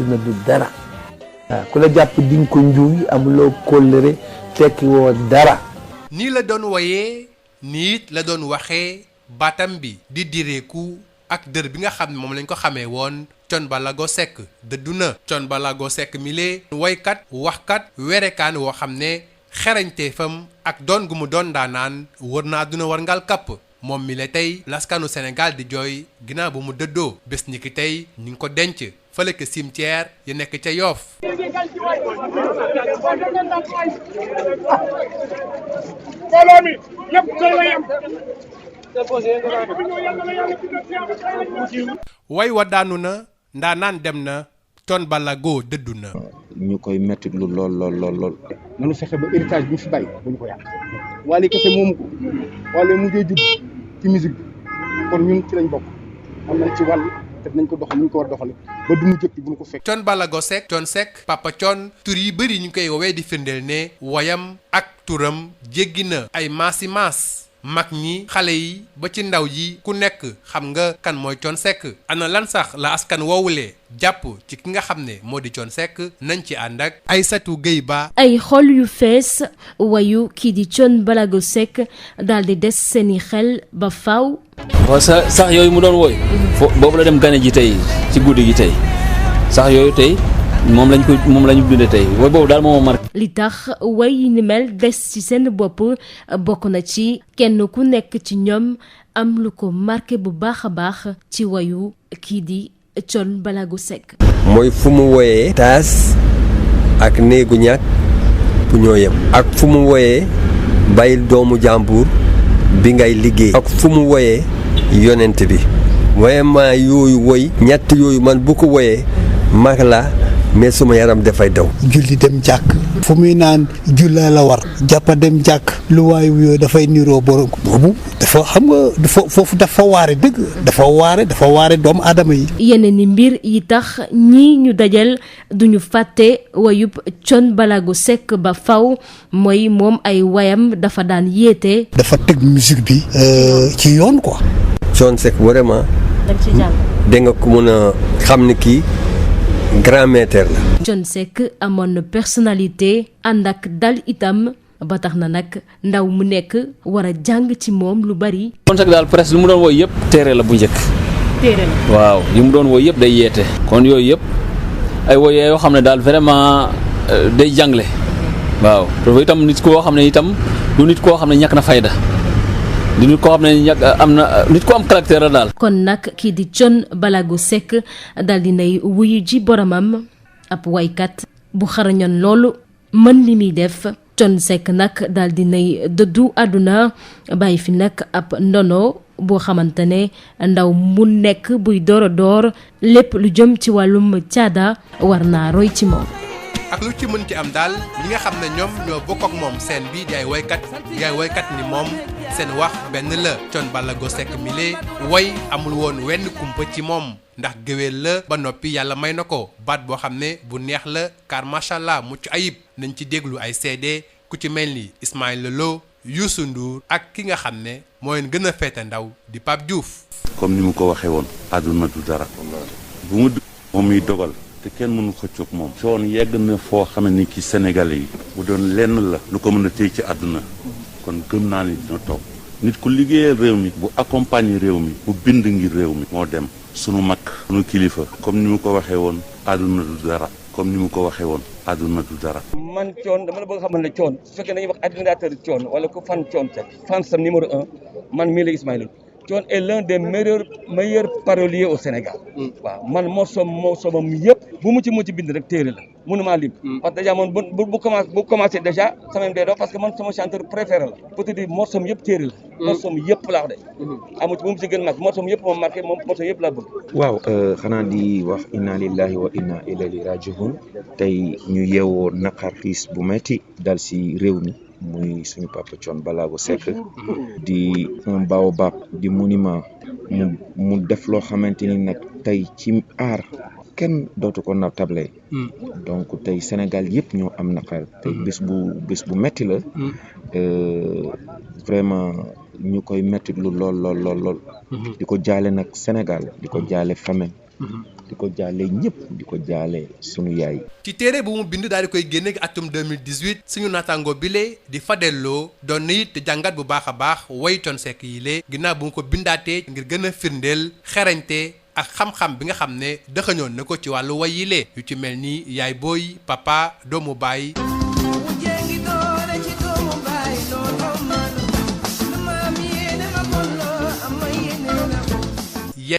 àdduna du dara waaw ku la jàpp di nga ko njuuy amuloo kóllëre tekki woo dara. nii la doon woyee niit la doon waxee baatam bi di direeku ak dër bi nga xam ne moom lañ ko xamee woon Thione Ballago Seck dëddu na. Thione Ballago Seck mile woykat waxkat werekaan woo xam ne xerañteefam ak doon gu mu doon daanaan wër na àdduna war ngal kapp moom mi la tey laskanu Sénégal di jooy ginnaaw bu mu dëddoo bés ni ki tey ñu ngi ko denc fële ca cimetière ya nekk ca Yoff. way wa daanu na ndaanaan dem na Thione Ballago dëddu na. ñu koy metti lu lool. nanu fexe ba héritage bi ñu fi bàyyi bu ñu ko yàq Wally kese moomu ko Wally mujjee judd ci musique bi kon ñun ci lañ bokk am nañ ci wàll te nañ ko doxal ñu ko war doxale ba du ñu jëkk bu ñu ko fekk. Thione Ballago Seck Thione Seck Papa Thione tur yi bëri ñu koy woowee di firndeel ne woyam ak turam jéggi na ay maasi maas mag ñi xale yi ba ci ndaw yi ku nekk xam nga kan mooy Thione Seck ana lan sax la askan woowulee jàpp ci ki nga xam ne moo di Thione Seck nañ ci ànd ak Aïssatou Gueye Ba. ay xol yu fees wayu kii di Thione Ballago Seck daal di des seeni xel ba faaw. waaw sax yooyu mu doon woy boobu la dem gane ji tey ci guddi gi tey sax yooyu tey moom lañu dundee tey woy boobu daal moo ma marqué. li tax way yi ni mel des ci seen bopp bokk na ci kenn ku nekk ci ñoom am lu ko marqué bu baax a baax ci wayu kii di Thione Ballago Seck. mooy fu mu woyee taas ak néegu ñàkk bu ñoo yem ak fu mu woyee bàyyil doomu jàmbur bi ngay liggéey ak fu mu woyee yonent bi vraiment yooyu woy ñett yooyu man bu ko woyee mag la mais suma yaram dafay daw. julli dem jàkk fu muy naan julla la war jàppa dem jàkk lu waayu yooyu dafay niroo borom boobu dafa xam nga foofu dafa waare doomu aadama yi. yeneen ni mbir yi tax ñii ñu dajal duñu fàtte wayub Thione Ballago Seck ba faw mooy moom ay wayam dafa daan yéete. dafa teg musique bi ci yoon quoi. Thione Seck vraiment. da nga ko mën a xam ni kii. grand maître la. Thione Seck amoon na personnalité ànd ak dal itam ba tax na nag ndaw mu nekk war a jàng ci moom lu bari. Thione Seck daal presque lu mu doon woy yëpp téere la bu njëkk. téere la waaw li mu doon woy yëpp day yeete. kon yooyu yëpp ay woy yoo xam ne daal vraiment day jàngle. waaw dafa itam nit koo xam ne itam du nit koo xam ne ñàkk na fayda. di nit koo xam ne am na nit ko am caractère la daal. kon nag kii di Thione Ballago Seck daal di nay wuyu ji boromam ab waykat bu xarañoon loolu mën li muy def Thione Seck nag daal di nay dëddu àdduna bàyyi fi nag ab ndono boo xamante ne ndaw mu nekk buy door a door lépp lu jëm ci wàllum caada war naa roy ci moom. ak lu ci mën ci am daal ñi nga xam ne ñoom ñoo bokk ak moom seen bi di ay woykat ni moom seen wax benn la Thione Ballago Seck mile woy amul woon wenn kumpa ci moom ndax géwél la ba noppi yàlla may na ko baat boo xam ne bu neex la car macha allah mucc ayib nañ ci déglu ay CD ku ci mel ni Ismaïla Lo Youssou Ndour ak ki nga xam ne moo leen gën a féete ndaw di Pape Diouf. comme ni mu ko waxee woon àdduna du dara bu mu moom muy dogal te kenn mënu xëccoog moom. Thione yegg na foo xam ne ki Sénégalais yi bu doon lenn la lu ko mën a téye ci àdduna kon gëm naa ni dina toog nit ku liggéeyal réew mi bu accompagner réew mi bu bind ngir réew mi moo dem sunu mag sunu kilifa comme ni mu ko waxee woon àdduna du dara comme ni mu ko waxee woon àdduna du dara. man Thione dama la bëgg xamal ne Thione su fekkee dañuy wax admirateur Thione wala ku fan Thione Seck fan sam numéro 1 man mii la Ismaïla Thione est l'un des meilleurs paroliers au Sénégal. waaw man morceau yëpp bu mu ci bind rek téere la mënuma lim. parce que déjà man bu commencé déjà sama dee doo parce que man sama chanteur préféré la. peut-être morceau yëpp téere la. morceau yëpp laa wax de. amu ci bu mu ci gën nag morceau yëpp moom marqué moom morceau yëpp laa bëgg. waaw xanaa di wax inna lillahi wa inna ilayhi raji'un tey ñu yeewoo naqar tiis bu metti dal si réew mi. muy suñu papa Thione Ballago Seck di un baobab di monument mu def loo xamante ni nag tey ci aar kenn dootu ko na table donc tey Sénégal yëpp ñoo am naqar tey bés bu metti la vraiment ñu koy metti lu lool di ko jaale nag Sénégal di ko jaale famille di ko jaale ñëpp di ko jaale sunu yaay. ci téere bu mu bind daal di koy génne atum 2018 suñu naataango bile di Fadel Lo doon na it jàngat bu baax a baax woy Thione Seck yi lee ginnaaw bu mu ko bindaatee ngir gën a firndeel xerañte ak xam-xam bi nga xam ne dëxañoon na ko ci wàllu way yi lee yu ci mel ni yaay booy papa doomu baay.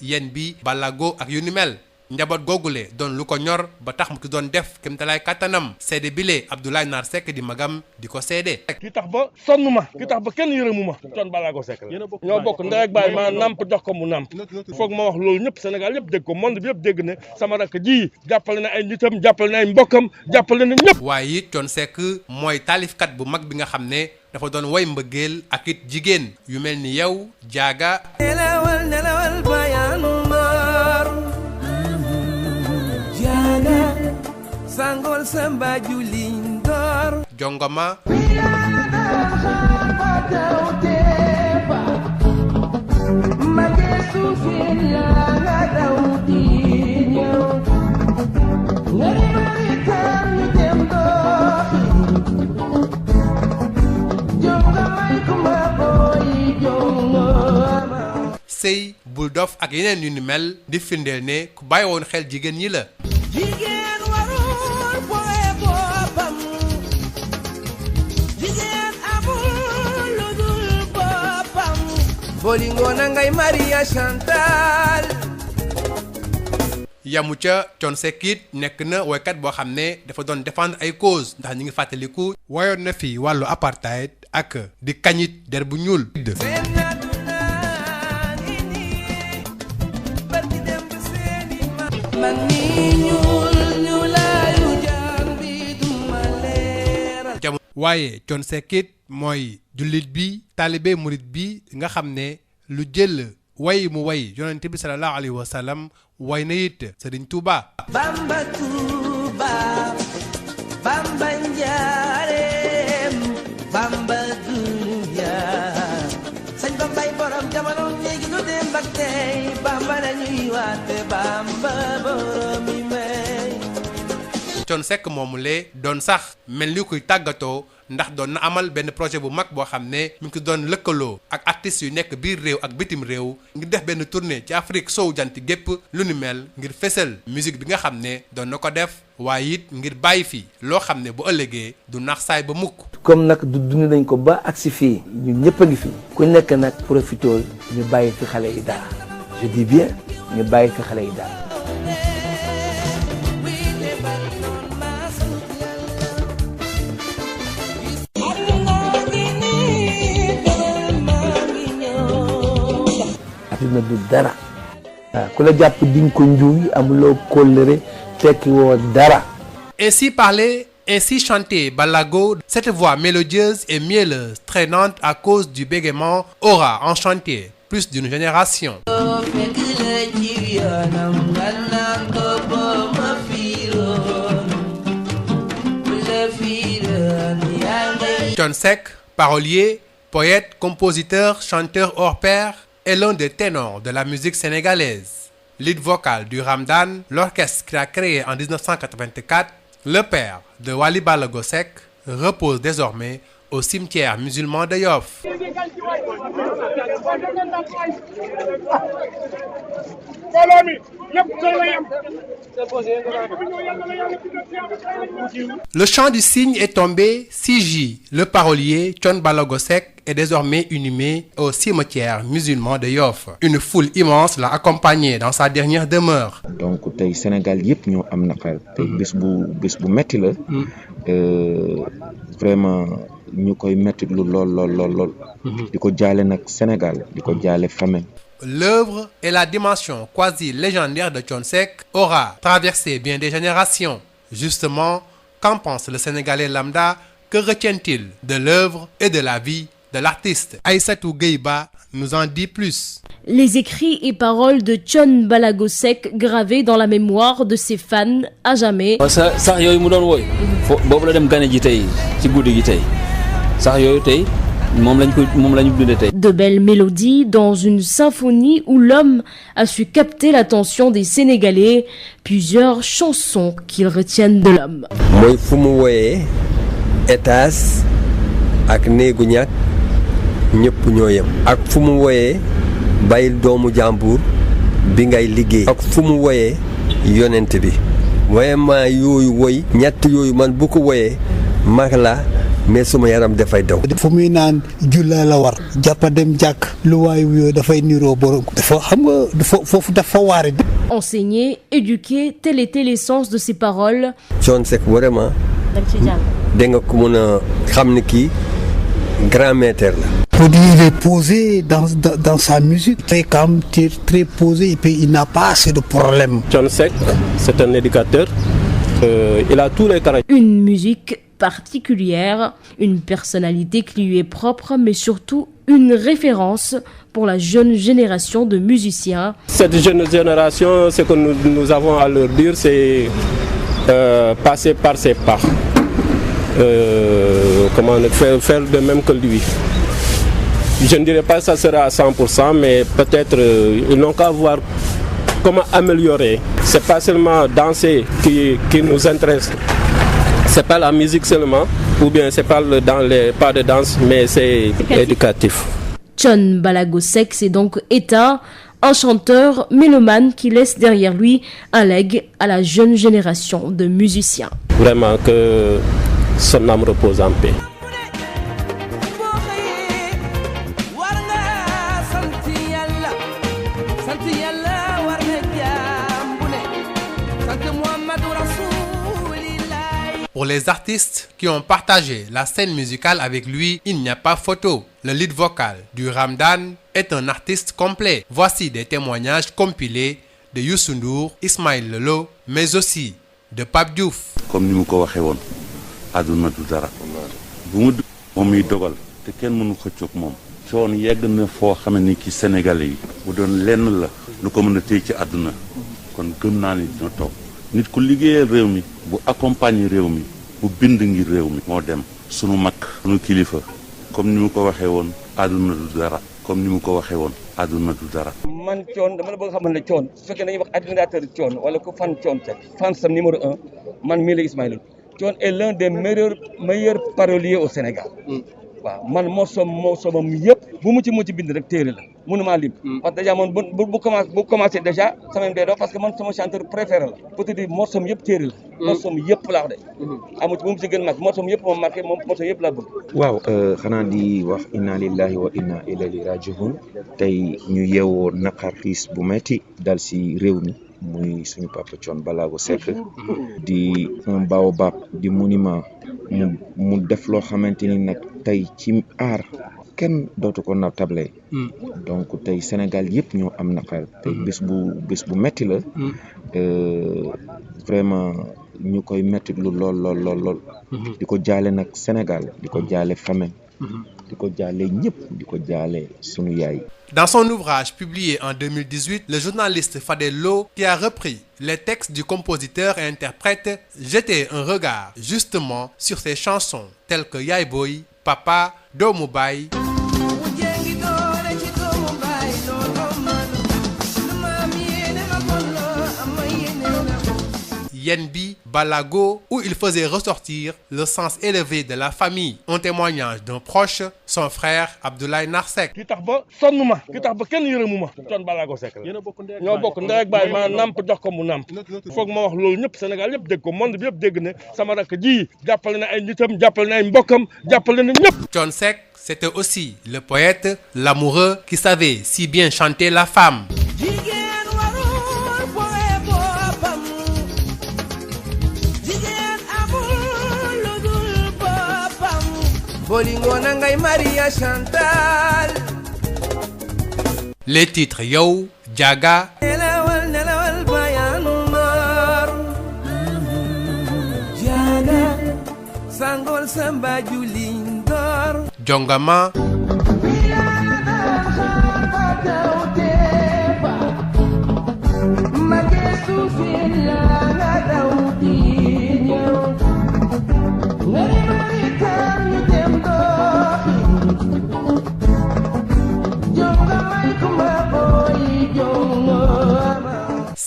yen bi balago ak yu ni mel njaboot googule doon lu ko ñor ba tax mu ki doon def kémtalaay kàttanam seede bile Abdoulaye Nar Seck di magam di ko seede. ki tax ba sonn ma ki tax ba kenn yërëmu ma Thione Ballago Seck la ñoo bokk ndey ak baay maa namp jox ko mu namp foog ma wax loolu ñëpp Sénégal yëpp dégg ko monde bi yëpp dégg ne sama rakk ji jàppale na ay nitam jàppale na ay mbokkam jàppale na ñëpp. waaye it Thione Seck mooy taalifkat bu mag bi nga xam ne dafa doon woy mbëggeel ak it jigéen yu mel ni yow jaaga. nelawal bayaanu maar jaaga sangol samba julin door jongoma sëy bul dof ak yeneen yu ni mel di firndeel ne ku bàyyi woon xel jigéen ñi la. jigéen warul booy boppam jigéen amul lu dul boppam bolingo na ngay Maria Chantal. yamu ca Thione Seck it nekk na woykat boo xam ne dafa doon défendre ay cause ndax ñi ngi fàttaliku woyoon na fi wàllu apartheid ak di kañit der bu ñuul. waaye Thione Seck it mooy jullit bi taalibe murit bi nga xam ne lu jël way mu way yonent bi sallallahu alayhi wa sallam way na it Serigne Touba. Bamba Touba Bamba njaareem Bamba dunya sañ Bambay borom jamono léegi nu dem ak tey Bamba la ñuy waate Bamba borom mi may. Thione Seck moomulee doon sax mel ni kuy tàggatoo ndax doon na amal benn projet bu mag boo xam ne mi ngi ko doon lëkkaloo ak artistes yu nekk biir réew ak bitim réew ngir def benn tournée ci Afrique sowu jant gépp lu ni mel ngir fésal musique bi nga xam ne doon na ko def waaye it ngir bàyyi fi loo xam ne bu ëllëgee du nax saay ba mukk. comme nag du dund nañ ko ba agsi fii ñun ñëpp a ngi fi ku nekk nag profitool ñu bàyyi fi xale yi dara je dis bien ñu bàyyi fi xale yi dara. dina du dara ku la jàpp di nga ko njuuy amuloo kóllëre tekki woo dara. Ainsi parler, ainsi chanter Ballago, cette voix mélodieuse et mielleuse, traînante à cause du bégaiement, aura enchanté plus d'une génération. Thione Seck, parolier, poète, compositeur, chanteur hors pair, est l'un des ténors de la musique sénégalaise. Lead vocal du Ramdan, l'orchestre qu'il a créé en 1984, le père de Wally Ballago Seck, repose désormais au cimetière musulman de Yoff. Le chant du cygne est tombé. Siji, le parolier Thione Ballago Seck, est désormais inhumé au cimetière musulman de Yoff. Une foule immense l'a accompagné dans sa dernière demeure. donc tey Sénégal yëpp ñoo am naqar tey bés bu metti la vraiment ñu koy metti lu lool di ko jaale nag Sénégal di ko jaale famille. L'œuvre et la dimension quasi légendaire de Thione Seck aura traversé bien des générations. Justement, qu'en pense le Sénégalais lambda? Que retient-il de l'œuvre et de la vie de l'artiste? Aïssatou Gueye-Ba nous en dit plus. Les écrits et paroles de Thione Ballago Seck gravés dans la mémoire de ses fans à jamais. sax yooyu mu doon woy boobu la dem gane ji tey ci guddi gi tey sax yooyu tey moom lañu dundee tey. De belles mélodies dans une symphonie où l'homme a su capter l'attention des Sénégalais. Plusieurs chansons qu'ils retiennent de l'homme. mooy fu mu woyee étage ak néegu ñàkk ñëpp ñoo yem. ak fu mu woyee bàyyil doomu jàmbur bi ngay liggéey. ak fu mu woyee yonent bi. vraiment yooyu woy ñett yooyu man bu ko woyee mag la mais suma yaram dafay daw. fu muy naan julla la war jàppa dem jàkk lu waay wuyoo dafay niroo borom dafa xam nga foofu dafa waare. Enseigner, éduquer, tel était l'essence de ses paroles. Thione Seck vraiment da nga ko mën a xam ni kii grand maître la. Il est posé dans sa musique, très calme, très posé, et puis il n'a pas assez de problèmes. Thione Seck, c'est un éducateur. Il a tous les caractères. Une musique particulière, une personnalité qui lui est propre, mais surtout une référence pour la jeune génération de musiciens. Cette jeune génération, ce que nous avons à leur dire, c'est passer par ses pas. Faire de même que lui. Je ne dirais pas que ça sera à 100%, mais peut-être ils n'ont qu'à voir comment améliorer. C'est pas seulement danser qui nous intéresse. C'est pas la musique seulement, ou bien c'est pas dans les pas de danse, mais c'est éducatif. Thione Ballago Seck s'est donc éteint, un chanteur mélomane qui laisse derrière lui un legs à la jeune génération de musiciens. Vraiment que son âme repose en paix. Pour les artistes qui ont partagé la scène musicale avec lui, il n'y a pas photo. Le lead vocal du Ramdan est un artiste complet. Voici des témoignages compilés de Youssou Ndour, Ismaël Lô, mais aussi de Pape Diouf. Comme ni mu ko waxee woon àdduna du dara bu mu moom muy dogal te kenn mënu xëccoog moom. Thione yegg na foo xam ni ki Sénégalais yi bu doon lenn la lu ko mën a téye ci àdduna kon gëm naa ni dina toog. Nit ku liggéeyal réew mi bu accompagner réew mi bu bind ngir réew mi moo dem sunu mag sunu kilifa comme ni mu ko waxee woon àdduna du dara comme ni mu ko waxee woon àdduna du dara. man Thione dama la bëgg xamal ne Thione su fekkee dañuy wax admirateur Thione wala ku fan Thione Seck fan sam numéro 1 man mii la Ismaïla Thione est l'un des meilleurs paroliers au Sénégal. waaw man morceau yëpp bu mu ci bind rek téere la mënumaa lim. parce que déjà man bu commencé déjà sama day dox parce que man sama chanteur préféré la. peut-être morceau yëpp téere la. morceau yëpp laa wax de. amu ci bu mu ci gën mag morceau yëpp moom marqué moom morceau yëpp laa bëgg. waaw xanaa di wax inna lillahi wa inna ilayhi raji'un tey ñu yeewoo naqar tiis bu metti dal si réew mi muy suñu papa Thione Ballago Seck di un baobab di monument mu def loo xamante ni nag tey ci aar kenn dootu ko natable. donc tey Sénégal yëpp ñoo am naqar tey bés bu metti la vraiment ñu koy metti lu lool di ko jaale nag Sénégal di ko jaale famille di ko jaale ñëpp di ko jaale sunu yaay. Dans son ouvrage publié en 2018, le journaliste Fadel Lo, qui a repris les textes du compositeur et interprète, jetait un regard justement sur ses chansons telles que Yaay Boy, Papa, Doomu Baay. Yenbi Ballago, où il faisait ressortir le sens élevé de la famille. Un témoignage d'un proche, son frère Abdoulaye Nar Seck. ki tax ba sonn ma ki tax ba kenn yërëmu ma Thione Ballago Seck la ñoo bokk ndey ak baay ma namp jox ko mu namp foog ma wax loolu ñëpp Sénégal yëpp dégg ko monde bi yëpp dégg ne sama rakk ji jàppale na ay nitam jàppale na ay mbokkam jàppale na ñëpp. Thione Seck, c'était aussi le poète, l'amoureux qui savait si bien chanter la femme. Les titres Yow, Jaga, Jongama,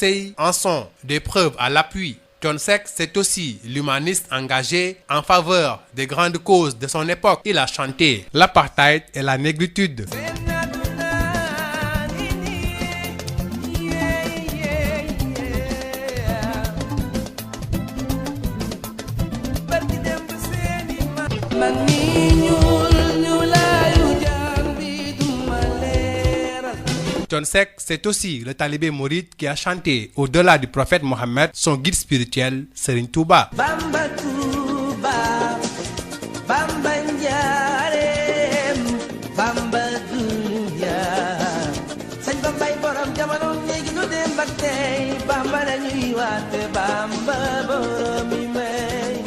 Sey en sont des preuves à l'appui. Thione Seck, c'est aussi l'humaniste engagé en faveur des grandes causes de son époque. Il a chanté l'apartheid et la négritude. Thione Seck, c'est aussi le talibé mouride qui a chanté au-delà du prophète Mohammed son guide spirituel Serigne Touba. Bamba Touba, Bamba Njaarem, Bamba Dunya. Sëñ Bambay borom jamono léegi ñu dem ba tey, Bamba la ñuy waate, Bamba borom yi may.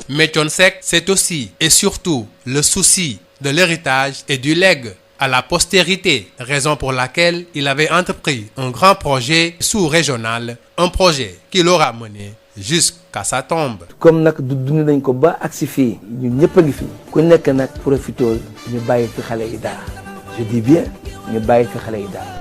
Mais Thione Seck, c'est aussi et surtout le souci de l'héritage et du legs à la postérité, raison pour laquelle il avait entrepris un grand projet sous-régional, un projet qui l'aura mené jusqu'à sa tombe. comme nag dund nañ ko ba agsi fii ñun ñëpp a ngi fi ku nekk nag profitool ñu bàyyi fi xale yi dara je dis bien ñu bàyyi fi xale yi dara